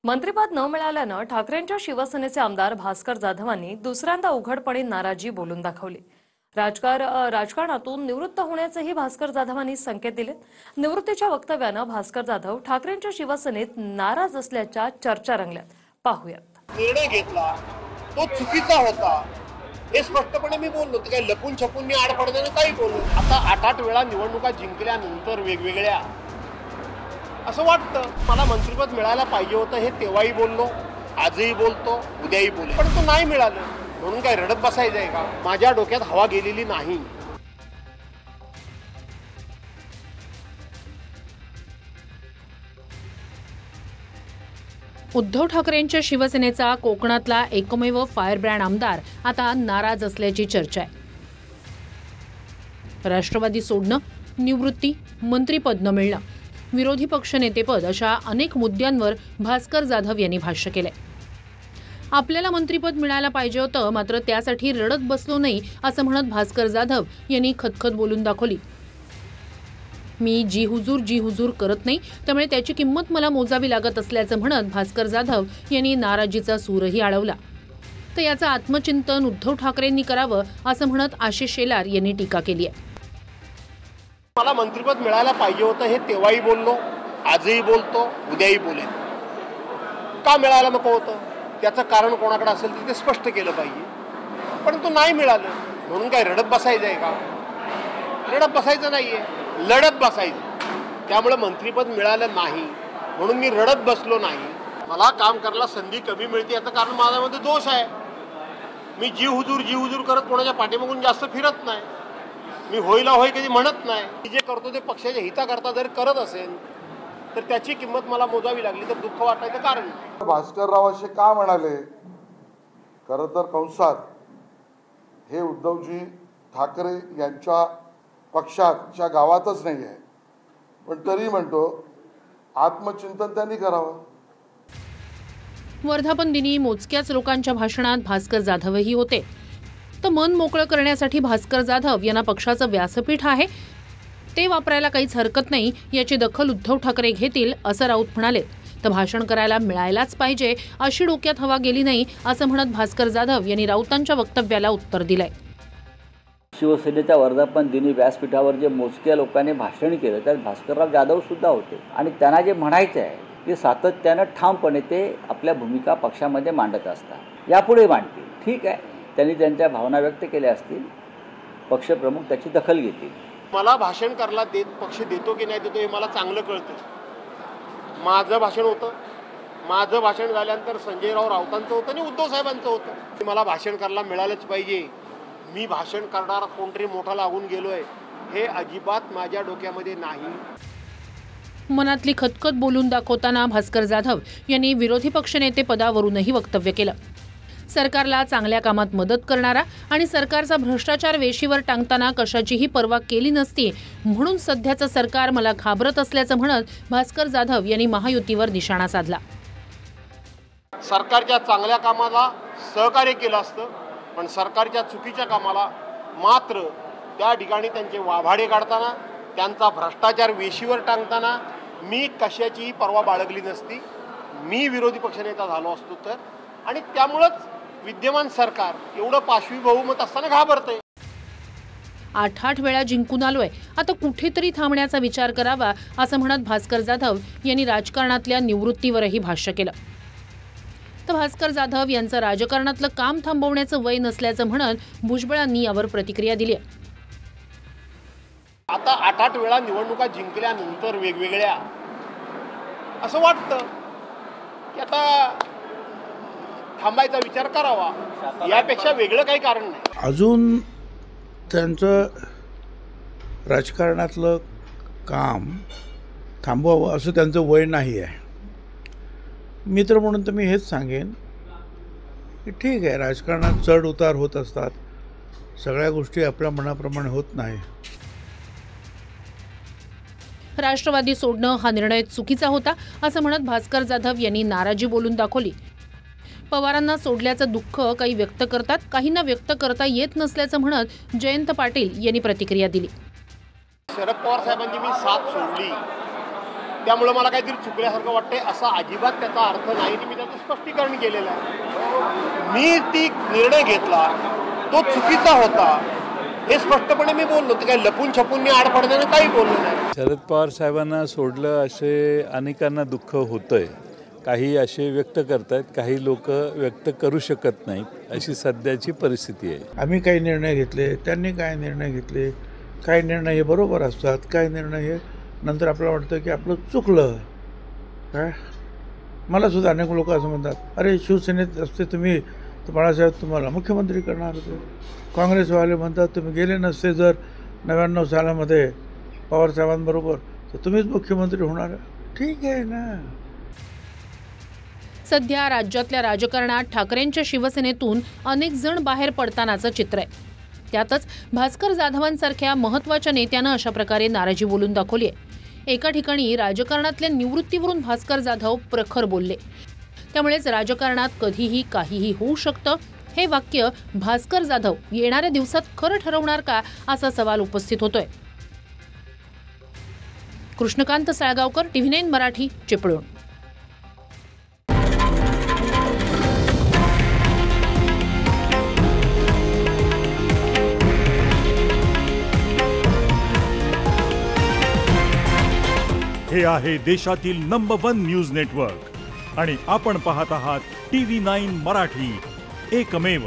मंत्रिपद न मिळाल्यानं ठाकरेंच्या शिवसेनेचे आमदार भास्कर जाधवांनी दुसऱ्यांदा उघडपणे नाराजी बोलून दाखवली। राजकारणातून निवृत्त होण्याचेही भास्कर जाधवांनी संकेत दिले। निवृत्तीच्या वक्तव्यानं भास्कर जाधव ठाकरेंच्या शिवसेनेत नाराज असल्याच्या चर्चा रंगल्यात। पाहूयात। निर्णय घेतला तो चुकीचा होता हे स्पष्टपणे मी बोललो। ते काही लपून छपून मी आड पडण्याने काही बोललो। आता 8 वेळा निवडणुका जिंकल्यानंतर वेगवेगळ्या असं वाटतं मला मंत्रिपद मिळायला पाहिजे होतं हे तेव्हाही बोललो, आजही बोलतो, उद्याही बोलेन। पण तो नाही मिळालं म्हणून काय रडत बसायचं आहे का? माझ्या डोक्यात हवा गेलेली नाही। उद्धव ठाकरेंच्या शिवसेनेचा कोकणातला एकमेव फायर ब्रँड आमदार आता नाराज असल्याची चर्चा आहे। राष्ट्रवादी सोडणं, निवृत्ती, मंत्रिपद न मिळणं, विरोधी पक्षनेतेपद अशा अनेक मुद्द्यांवर भास्कर जाधव यांनी भाष्य केलंय। आपल्याला मंत्रिपद मिळायला पाहिजे होतं, मात्र त्यासाठी रडत बसलो नाही असं म्हणत भास्कर जाधव यांनी खतखत बोलून दाखवली। मी जी हुजूर करत नाही, त्यामुळे त्याची किंमत मला मोजावी लागत असल्याचं म्हणत भास्कर जाधव यांनी नाराजीचा सूरही आळवला। तर याचं आत्मचिंतन उद्धव ठाकरेंनी करावं असं म्हणत आशिष शेलार यांनी टीका केली आहे। मला मंत्रिपद मिळायला पाहिजे होतं हे तेव्हाही बोललो, आजही बोलतो, उद्याही बोलेन। का मिळायला नको होतं त्याचं कारण कोणाकडे असेल ते स्पष्ट केलं पाहिजे। पण तो नाही मिळालं म्हणून काय रडत बसायचं आहे का? रडत बसायचं नाहीये, लढत बसायचं। त्यामुळे मंत्रिपद मिळालं नाही म्हणून मी रडत बसलो नाही। मला काम करायला संधी कमी मिळते याचं कारण माझ्यामध्ये दोष आहे। मी जी हुजूर करत कोणाच्या पाठीमागून जास्त फिरत नाही। मी होईला होय कधी म्हणत नाही। मी जे करतो ते पक्षाच्या हिताकरता जर करत असेल तर त्याची किंमत मला मोजावी लागली तर दुःख वाटायचं कारण नाही। भास्करराव असे का म्हणाले? खरं तर कंसात हे उद्धवजी ठाकरे यांच्या पक्षाच्या गावातच नाही आहे, पण तरी म्हणतो आत्मचिंतन त्यांनी करावं। वर्धापन दिनी मोजक्याच लोकांच्या भाषणात भास्कर जाधवही होते। तर मन मोकळं करण्यासाठी भास्कर जाधव यांना पक्षाचं व्यासपीठ आहे ते वापरायला काहीच हरकत नाही, याची दखल उद्धव ठाकरे घेतील असं राऊत म्हणाले। तर भाषण करायला मिळायलाच पाहिजे अशी डोक्यात हवा गेली नाही असं म्हणत भास्कर जाधव यांनी राऊतांच्या वक्तव्याला उत्तर दिलंय। शिवसेनेच्या वर्धापन दिनी व्यासपीठावर जे मोजक्या लोकांनी भाषण केलं त्यात भास्करराव जाधव सुद्धा होते आणि त्यांना जे म्हणायचं आहे ते सातत्यानं ठामपणे ते आपल्या भूमिका पक्षामध्ये मांडत असतात, यापुढे मांडतील। ठीक आहे, त्यांनी त्यांच्या भावना व्यक्त केल्या असतील, पक्षप्रमुख त्याची दखल घेतील। मला भाषण करायला पक्ष देतो की नाही देतो हे मला चांगलं कळतं। माझं भाषण होतं, माझं भाषण झाल्यानंतर संजयराव राऊतांचं होतं आणि उद्धव साहेबांचं होतं। मला भाषण करायला मिळालंच पाहिजे, मी भाषण करणारा कोणतरी मोठा लागून गेलोय हे अजिबात माझ्या डोक्यामध्ये नाही। मनातली खतखत बोलून दाखवताना भास्कर जाधव यांनी विरोधी पक्षनेते पदावरूनही वक्तव्य केलं। सरकारला चांगल्या कामात मदत करणारा आणि सरकारचा भ्रष्टाचार वेशीवर टांगताना कशाचीही पर्वा केली नसती, म्हणून सध्याचं सरकार मला घाबरत असल्याचं म्हणत भास्कर जाधव यांनी महायुतीवर निशाणा साधला। सरकारच्या चांगल्या कामाला सहकार्य केलं असतं, पण सरकारच्या चुकीच्या कामाला मात्र त्या ठिकाणी त्यांचे वाभाडे काढताना, त्यांचा भ्रष्टाचार वेशीवर टांगताना मी कशाचीही पर्वा बाळगली नसती। मी विरोधी पक्षनेता झालो असतो तर, आणि त्यामुळेच विद्यमान सरकार एवढं पाशवी बहुमत असताना घाबरतंय। 8 वेळा जिंकून आलोय, आता कुठेतरी थांबण्याचा विचार करावा असं म्हणत भास्कर जाधव यांनी राजकारणातल्या निवृत्तीवरही भाष्य केलं। तर भास्कर जाधव यांचं राजकारणातलं काम थांबवण्याचं वय नसल्याचं म्हणत भुजबळांनी यावर प्रतिक्रिया दिली आहे। आता 8 वेळा निवडणुका जिंकल्यानंतर वेगवेगळ्या असं वाटतं की आता थांबायचा विचार करावा, यापेक्षा वेगळं काही कारण नाही। अजून त्यांचं राजकारणातलं काम थांबवावं असं त्यांचं वय नाही आहे। मित्र म्हणून तर मी हेच सांगेन की ठीक आहे, राजकारणात चढ उतार होत असतात, सगळ्या गोष्टी आपल्या मनाप्रमाणे होत नाही। राष्ट्रवादी सोडणं हा निर्णय चुकीचा होता असं म्हणत भास्कर जाधव यांनी नाराजी बोलून दाखवली। पवारांना सोडल्याचं दुःख काही व्यक्त करतात, काहींना व्यक्त करता येत नसल्याचं म्हणत जयंत पाटील यांनी प्रतिक्रिया दिली। शरद पवार साहेबांनी मी साथ सोडली त्यामुळे मला काहीतरी चुकल्यासारखं वाटतंय, असा अजिबात त्याचा अर्थ नाही. मी त्याचं स्पष्टीकरण केलेलं आहे. मी ती निर्णय घेतला तो चुकीचा होता हे स्पष्टपणे मी बोललो. ते काही लपून छपून मी आड पडण्यानं काही बोललो नाही. शरद पवार साहेबांना सोडलं असे अनेकांना दुःख होतंय. काही असे व्यक्त करतायत, काही लोक व्यक्त करू शकत नाहीत, अशी सध्याची परिस्थिती आहे. आम्ही काही निर्णय घेतले, त्यांनी काय निर्णय घेतले, काही निर्णय हे बरोबर असतात, काही निर्णय हे नंतर आपल्याला वाटतं की आपलं चुकलं. काय मला सुद्धा अनेक लोक असं म्हणतात, अरे शिवसेनेत असते तुम्ही तर बाळासाहेब तुम्हाला मुख्यमंत्री करणार होते. काँग्रेसवाले म्हणतात तुम्ही गेले नसते जर 99 सालामध्ये पवारसाहेबांबरोबर तर तुम्हीच मुख्यमंत्री होणार. ठीक आहे ना. सध्या राज्यातल्या राजकारणात ठाकरेंच्या शिवसेनेतून अनेक जण बाहेर पडतानाचं चित्र आहे. त्यातच भास्कर जाधवांसारख्या महत्त्वाच्या नेत्यानं अशा प्रकारे नाराजी बोलून दाखवली आहे. एका ठिकाणी राजकारणातल्या निवृत्तीवरून भास्कर जाधव प्रखर बोलले. त्यामुळेच राजकारणात कधीही काहीही होऊ शकतं हे वाक्य भास्कर जाधव येणाऱ्या दिवसात खरं ठरवणार का असा सवाल उपस्थित होतोय. कृष्णकांत साळगावकर, TV9 मराठी, चिपळूण. हे आहे देशातील नंबर 1 न्यूज नेटवर्क आणि आपण पाहत आहात TV9 मराठी, एकमेव.